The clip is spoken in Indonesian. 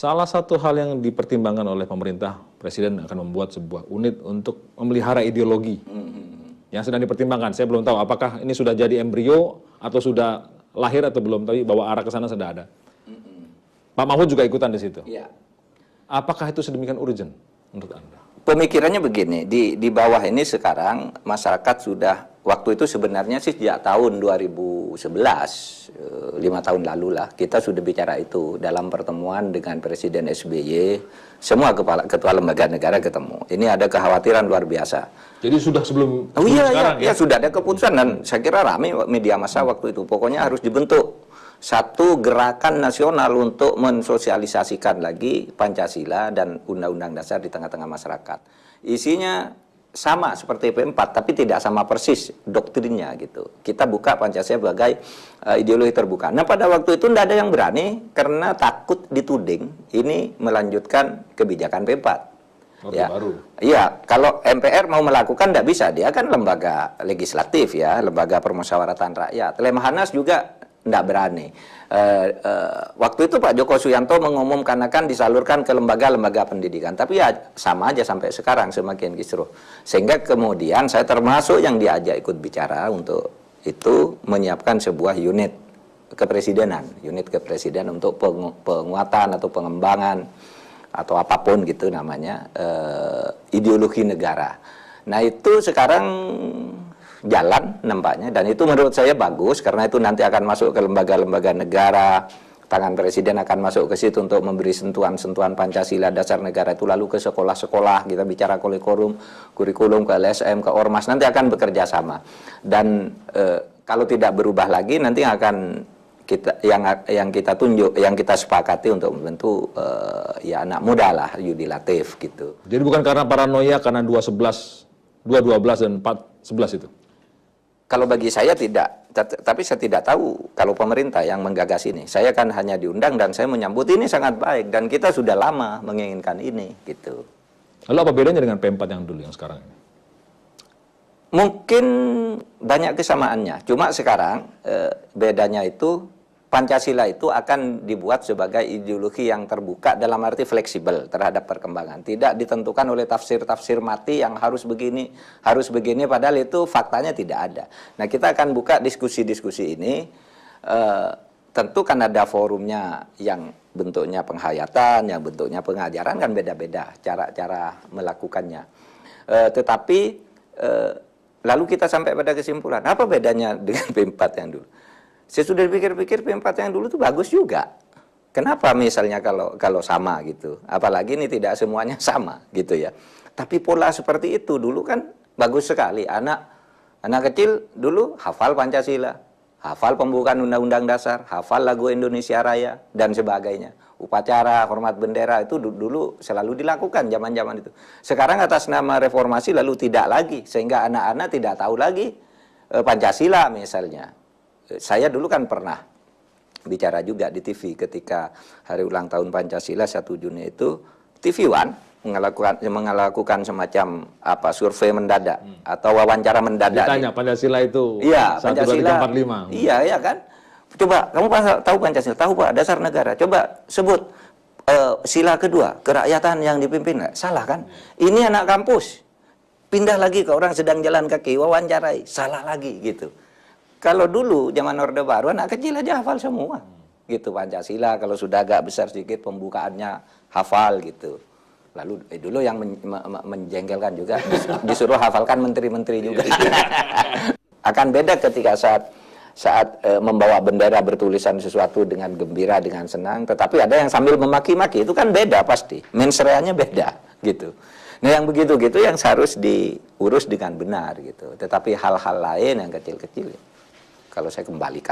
Salah satu hal yang dipertimbangkan oleh pemerintah, Presiden akan membuat sebuah unit untuk memelihara ideologi yang sedang dipertimbangkan. Saya belum tahu apakah ini sudah jadi embrio atau sudah lahir atau belum, tapi bahwa arah ke sana sudah ada. Pak Mahfud juga ikutan di situ. Ya. Apakah itu sedemikian urgent menurut Anda? Pemikirannya begini, di bawah ini sekarang masyarakat sudah, waktu itu sebenarnya sih sejak tahun 2011, 5 tahun lalu lah, kita sudah bicara itu dalam pertemuan dengan Presiden SBY, semua ketua lembaga negara ketemu. Ini ada kekhawatiran luar biasa. Jadi sudah sebelum sekarang ya? Sudah ada keputusan dan saya kira ramai media massa waktu itu. Pokoknya harus dibentuk satu gerakan nasional untuk mensosialisasikan lagi Pancasila dan Undang-Undang Dasar di tengah-tengah masyarakat. Isinya sama seperti P4, tapi tidak sama persis doktrinnya gitu. Kita buka Pancasila sebagai ideologi terbuka. Nah pada waktu itu tidak ada yang berani karena takut dituding ini melanjutkan kebijakan P4. Ya, iya. Kalau MPR mau melakukan tidak bisa, dia kan lembaga legislatif ya, lembaga permusyawaratan rakyat. Lemhanas juga tidak berani. Waktu itu Pak Joko Suyanto mengumumkan akan disalurkan ke lembaga-lembaga pendidikan. Tapi ya sama aja sampai sekarang semakin kisruh. Sehingga kemudian saya termasuk yang diajak ikut bicara untuk itu menyiapkan sebuah unit kepresidenan. Unit kepresidenan untuk penguatan atau pengembangan atau apapun gitu namanya ideologi negara. Nah itu sekarang jalan nampaknya, dan itu menurut saya bagus karena itu nanti akan masuk ke lembaga-lembaga negara, tangan presiden akan masuk ke situ untuk memberi sentuhan-sentuhan Pancasila dasar negara itu, lalu ke sekolah-sekolah kita bicara kurikulum ke LSM, ke Ormas, nanti akan bekerja sama. Dan kalau tidak berubah lagi nanti akan kita yang kita tunjuk, yang kita sepakati untuk membentuk ya anak muda lah, yudhilatif gitu. Jadi bukan karena paranoia karena 212 dan 411 itu. Kalau bagi saya tidak, tapi saya tidak tahu kalau pemerintah yang menggagas ini. Saya kan hanya diundang dan saya menyambut ini sangat baik dan kita sudah lama menginginkan ini gitu. Lalu apa bedanya dengan P4 yang dulu yang sekarang ini? Mungkin banyak kesamaannya. Cuma sekarang bedanya itu Pancasila itu akan dibuat sebagai ideologi yang terbuka dalam arti fleksibel terhadap perkembangan. Tidak ditentukan oleh tafsir-tafsir mati yang harus begini, padahal itu faktanya tidak ada. Nah kita akan buka diskusi-diskusi ini, tentu kan ada forumnya yang bentuknya penghayatan, yang bentuknya pengajaran kan beda-beda cara-cara melakukannya. Tetapi lalu kita sampai pada kesimpulan, apa bedanya dengan P4 yang dulu? Saya sudah pikir-pikir P4 yang dulu itu bagus juga. Kenapa misalnya kalau sama gitu? Apalagi ini tidak semuanya sama gitu ya. Tapi pola seperti itu dulu kan bagus sekali. Anak kecil dulu hafal Pancasila, hafal pembukaan Undang-Undang Dasar, hafal lagu Indonesia Raya dan sebagainya. Upacara hormat bendera itu dulu selalu dilakukan zaman-zaman itu. Sekarang atas nama reformasi lalu tidak lagi, sehingga anak-anak tidak tahu lagi Pancasila misalnya. Saya dulu kan pernah bicara juga di TV ketika hari ulang tahun Pancasila 1 Juni itu, TV One melakukan semacam survei mendadak atau wawancara mendadak. Ditanya Pancasila itu iya, 1, 2, 3, 4, 5. Iya kan. Coba kamu tahu Pancasila, tahu Pak dasar negara. Coba sebut sila kedua, kerakyatan yang dipimpin nggak? Salah kan? Ini anak kampus. Pindah lagi ke orang sedang jalan kaki, wawancarai, salah lagi gitu. Kalau dulu zaman Orde Baru anak kecil aja hafal semua gitu Pancasila, kalau sudah agak besar sedikit pembukaannya hafal gitu. Lalu dulu yang menjengkelkan juga disuruh hafalkan menteri-menteri juga. Akan beda ketika saat membawa bendera bertulisan sesuatu dengan gembira, dengan senang, tetapi ada yang sambil memaki-maki, itu kan beda pasti, mensreanya beda gitu. Nah yang begitu-gitu yang harus diurus dengan benar gitu. Tetapi hal-hal lain yang kecil-kecil, kalau saya kembalikan